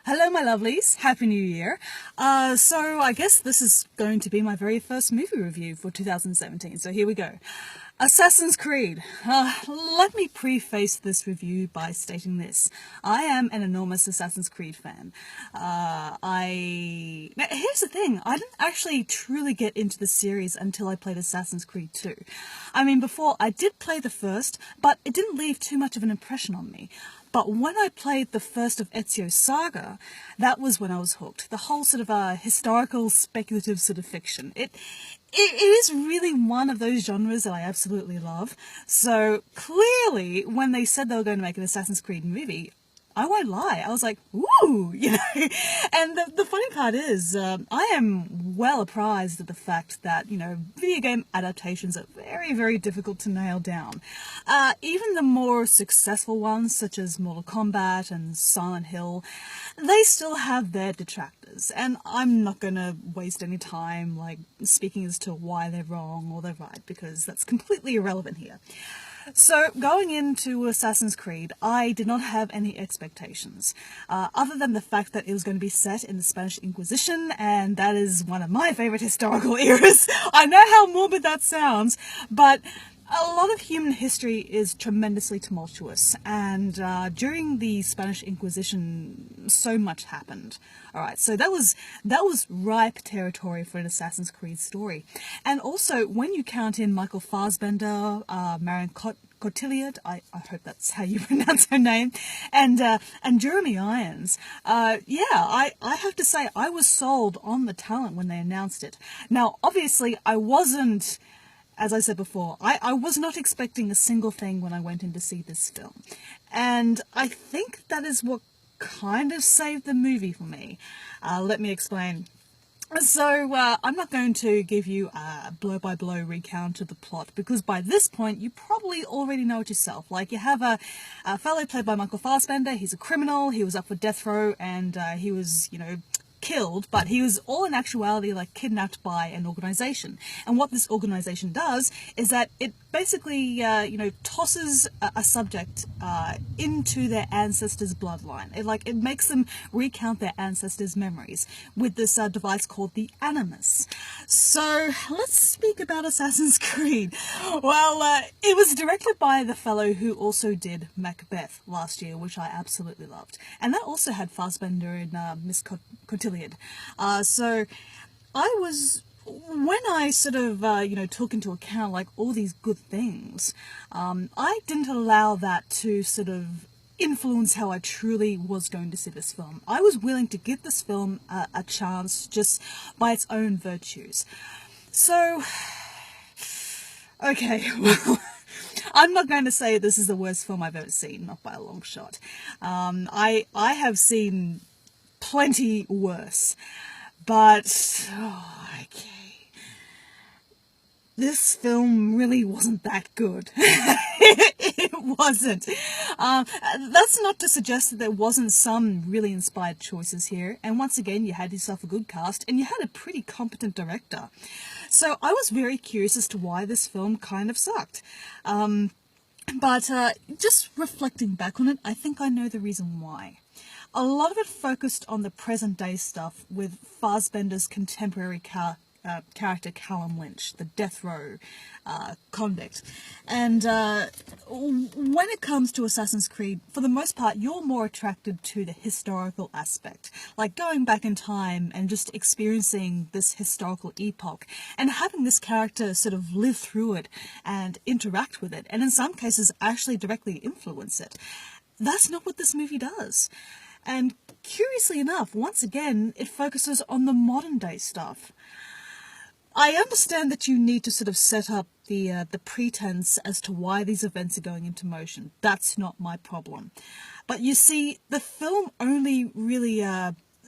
Hello, my lovelies. Happy New Year. So I guess this is going to be my very first movie review for 2017. So here we go. Assassin's Creed. Let me preface this review by stating this. I am an enormous Assassin's Creed fan. Now, here's the thing. I didn't actually truly get into the series until I played Assassin's Creed 2. I mean, before I did play the first, but it didn't leave too much of an impression on me. But when I played the first of Ezio's Saga, that was when I was hooked. The whole sort of historical, speculative sort of fiction. It is really one of those genres that I absolutely love. So clearly, when they said they were going to make an Assassin's Creed movie, I won't lie, I was like, ooh, you know. And the funny part is, I am well apprised of the fact that, you know, video game adaptations are very, very difficult to nail down. Even the more successful ones, such as Mortal Kombat and Silent Hill, they still have their detractors. And I'm not going to waste any time, like, speaking as to why they're wrong or they're right, because that's completely irrelevant here. So, going into Assassin's Creed, I did not have any expectations, other than the fact that it was going to be set in the Spanish Inquisition, and that is one of my favourite historical eras. I know how morbid that sounds, but a lot of human history is tremendously tumultuous, and during the Spanish Inquisition, so much happened. Alright, so that was ripe territory for an Assassin's Creed story. And also, when you count in Michael Fassbender, Marion Cotillard, I hope that's how you pronounce her name, and Jeremy Irons, I have to say, I was sold on the talent when they announced it. Now, obviously, I wasn't, as I said before, I was not expecting a single thing when I went in to see this film. And I think that is what kind of saved the movie for me. Let me explain. So, I'm not going to give you a blow-by-blow recount of the plot, because by this point, you probably already know it yourself. Like, you have a fellow played by Michael Fassbender, he's a criminal, he was up for death row, and he was, you know, killed, but he was all in actuality like kidnapped by an organization. And what this organization does is that it basically tosses a subject into their ancestors' bloodline. It makes them recount their ancestors' memories with this device called the Animus. So let's speak about Assassin's Creed. Well, it was directed by the fellow who also did Macbeth last year, which I absolutely loved, and that also had Fassbender and Miss Cotillard. So I was, when I sort of, took into account, like, all these good things, I didn't allow that to sort of influence how I truly was going to see this film. I was willing to give this film a chance just by its own virtues. So, okay, well, I'm not going to say this is the worst film I've ever seen, not by a long shot. I have seen plenty worse, but okay, this film really wasn't that good. It wasn't. That's not to suggest that there wasn't some really inspired choices here, and once again, you had yourself a good cast, and you had a pretty competent director. So I was very curious as to why this film kind of sucked. But just reflecting back on it, I think I know the reason why. A lot of it focused on the present-day stuff with Fassbender's contemporary character Callum Lynch, the death row convict. And when it comes to Assassin's Creed, for the most part, you're more attracted to the historical aspect, like going back in time and just experiencing this historical epoch and having this character sort of live through it and interact with it, and in some cases actually directly influence it. That's not what this movie does. And curiously enough, once again, it focuses on the modern day stuff. I understand that you need to sort of set up the pretense as to why these events are going into motion. That's not my problem. But you see, the film only really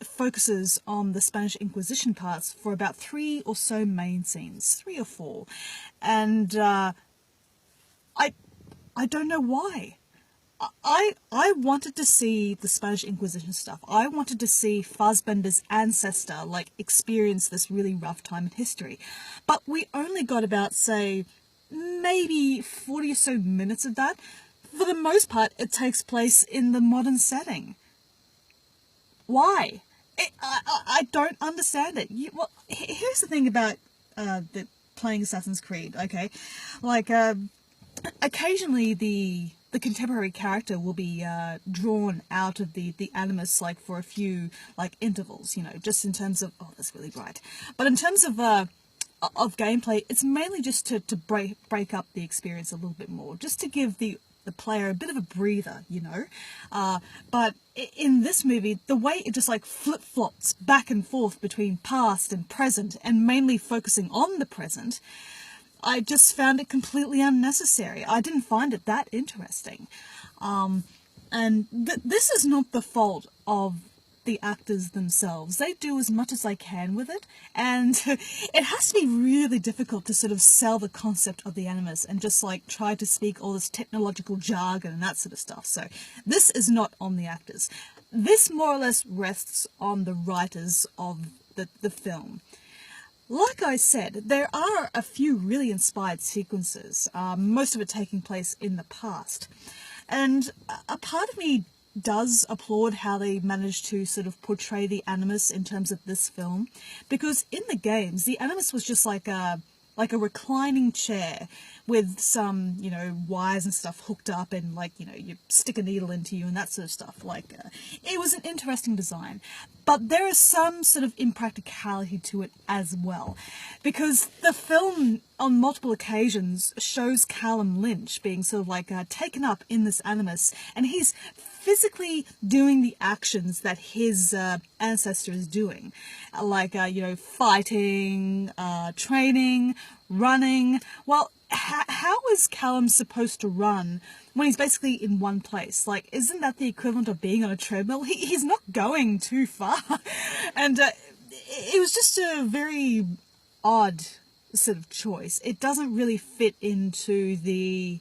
focuses on the Spanish Inquisition parts for about 3 or so main scenes, 3 or 4. And I don't know why. I wanted to see the Spanish Inquisition stuff. I wanted to see Fassbender's ancestor, like, experience this really rough time in history. But we only got about, say, maybe 40 or so minutes of that. For the most part, it takes place in the modern setting. Why? I don't understand it. Well, here's the thing about playing Assassin's Creed, okay? Like, occasionally the contemporary character will be drawn out of the animus, like, for a few, like, intervals, you know, just in terms of, oh, that's really bright. But in terms of gameplay, it's mainly just to break up the experience a little bit more, just to give the player a bit of a breather, you know. But in this movie, the way it just like flip-flops back and forth between past and present, and mainly focusing on the present, I just found it completely unnecessary. I didn't find it that interesting. And this is not the fault of the actors themselves. They do as much as they can with it, and it has to be really difficult to sort of sell the concept of the animus and just like try to speak all this technological jargon and that sort of stuff. So this is not on the actors. This more or less rests on the writers of the film. Like I said, there are a few really inspired sequences, most of it taking place in the past. And a part of me does applaud how they managed to sort of portray the animus in terms of this film, because in the games the animus was just like a reclining chair with some, you know, wires and stuff hooked up, and like, you know, you stick a needle into you and that sort of stuff. Like, it was an interesting design, but there is some sort of impracticality to it as well, because the film on multiple occasions shows Callum Lynch being sort of like taken up in this animus, and he's physically doing the actions that his ancestor is doing, like, you know, fighting, training, running. Well, how is Callum supposed to run when he's basically in one place? Like, isn't that the equivalent of being on a treadmill? He's not going too far. And it was just a very odd sort of choice. It doesn't really fit into the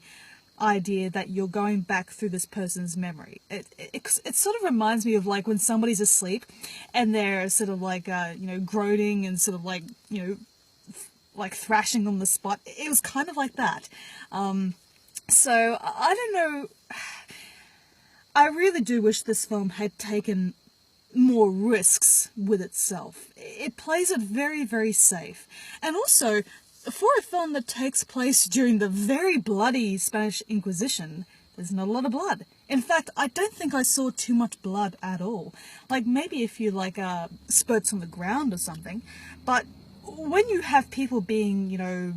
idea that you're going back through this person's memory. It sort of reminds me of like when somebody's asleep and they're sort of like, you know, groaning and sort of like, you know, like thrashing on the spot. It was kind of like that. So I don't know. I really do wish this film had taken more risks with itself. It plays it very, very safe. And also, for a film that takes place during the very bloody Spanish Inquisition, there's not a lot of blood. In fact, I don't think I saw too much blood at all. Like, maybe a few, like, spurts on the ground or something. But when you have people being, you know,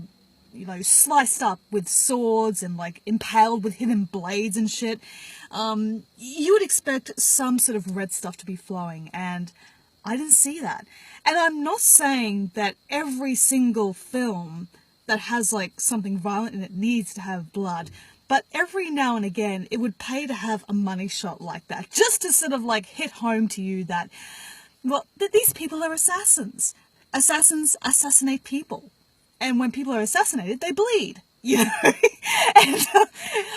sliced up with swords and, like, impaled with hidden blades and shit, you would expect some sort of red stuff to be flowing, and I didn't see that. And I'm not saying that every single film that has, like, something violent in it needs to have blood, but every now and again it would pay to have a money shot like that, just to sort of, like, hit home to you that, well, these people are assassins. Assassins assassinate people. And when people are assassinated, they bleed, you know? And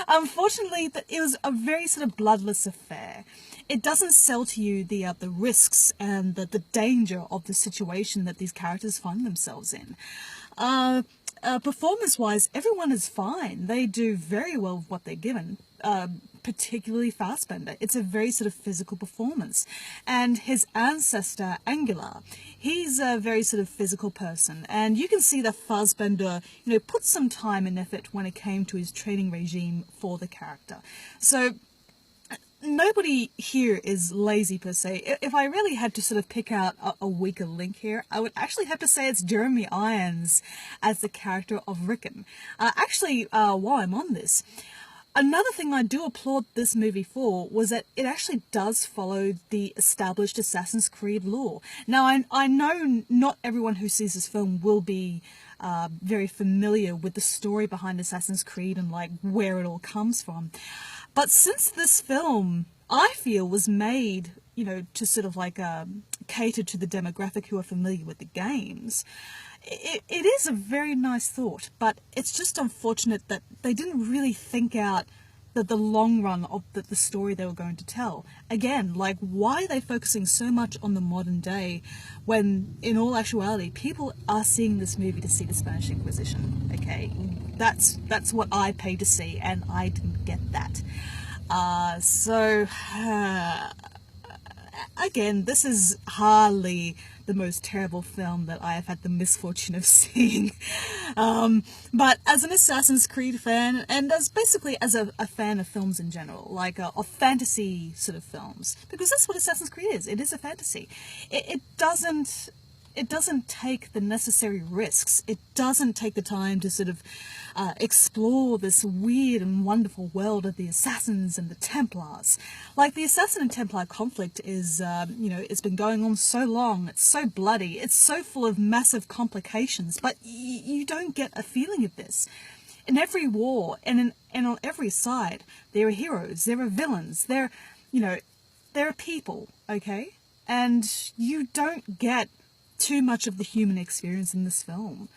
unfortunately, it was a very sort of bloodless affair. It doesn't sell to you the risks and the danger of the situation that these characters find themselves in. Performance-wise, everyone is fine. They do very well with what they're given, particularly Fassbender. It's a very sort of physical performance. And his ancestor, Angela, he's a very sort of physical person. And you can see that Fassbender, you know, put some time and effort when it came to his training regime for the character. So nobody here is lazy per se. If I really had to sort of pick out a weaker link here, I would actually have to say it's Jeremy Irons as the character of Rickon. While I'm on this, another thing I do applaud this movie for was that it actually does follow the established Assassin's Creed lore. Now, I know not everyone who sees this film will be very familiar with the story behind Assassin's Creed and like where it all comes from. But since this film, I feel, was made, you know, to sort of like cater to the demographic who are familiar with the games, it is a very nice thought, but it's just unfortunate that they didn't really think out the long run of the story they were going to tell. Again, like, why are they focusing so much on the modern day when, in all actuality, people are seeing this movie to see the Spanish Inquisition, okay? That's what I paid to see, and I didn't get that. again, this is hardly the most terrible film that I have had the misfortune of seeing. But as an Assassin's Creed fan, and as basically as a fan of films in general, like of fantasy sort of films, because that's what Assassin's Creed is. It is a fantasy. It doesn't take the necessary risks. It doesn't take the time to sort of explore this weird and wonderful world of the Assassins and the Templars. Like, the Assassin and Templar conflict is, it's been going on so long, it's so bloody, it's so full of massive complications, but you don't get a feeling of this. In every war, and on every side, there are heroes, there are villains, there are people, okay? And you don't get too much of the human experience in this film.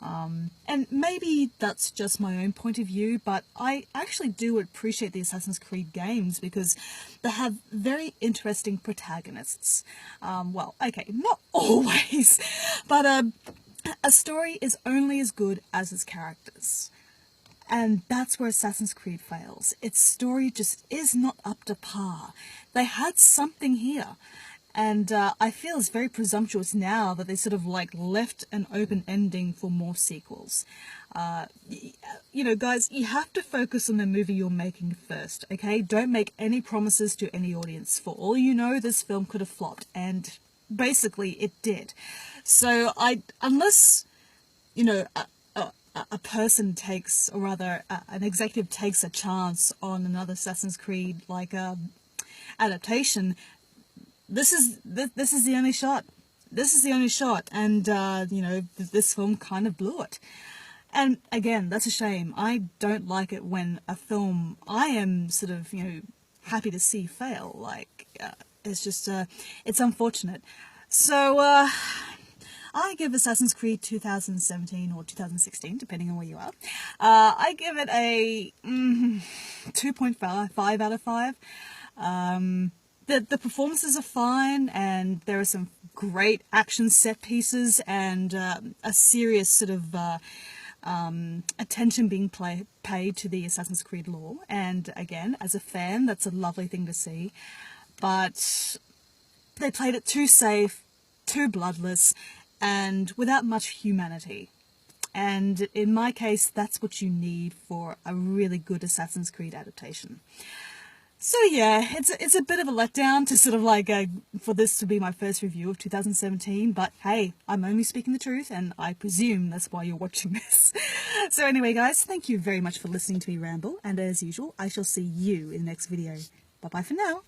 And maybe that's just my own point of view, but I actually do appreciate the Assassin's Creed games because they have very interesting protagonists. Well, okay, not always, but a story is only as good as its characters. And that's where Assassin's Creed fails. Its story just is not up to par. They had something here. And I feel it's very presumptuous now that they sort of like left an open ending for more sequels. Guys, you have to focus on the movie you're making first, okay? Don't make any promises to any audience. For all you know, this film could have flopped, and basically it did. So unless, a person takes, or rather an executive takes a chance on another Assassin's Creed like adaptation, this is the only shot. This is the only shot, and this film kind of blew it. And again, that's a shame. I don't like it when a film I am sort of happy to see fail. Like it's just it's unfortunate. So I give Assassin's Creed 2017 or 2016, depending on where you are. I give it a 2.5 out of 5. The performances are fine, and there are some great action set pieces, and a serious sort of attention being paid to the Assassin's Creed lore. And again, as a fan, that's a lovely thing to see. But they played it too safe, too bloodless, and without much humanity. And in my case, that's what you need for a really good Assassin's Creed adaptation. So yeah, it's a bit of a letdown to sort of like for this to be my first review of 2017, but hey, I'm only speaking the truth, and I presume that's why you're watching this. So anyway guys, thank you very much for listening to me ramble, and as usual, I shall see you in the next video. Bye bye for now.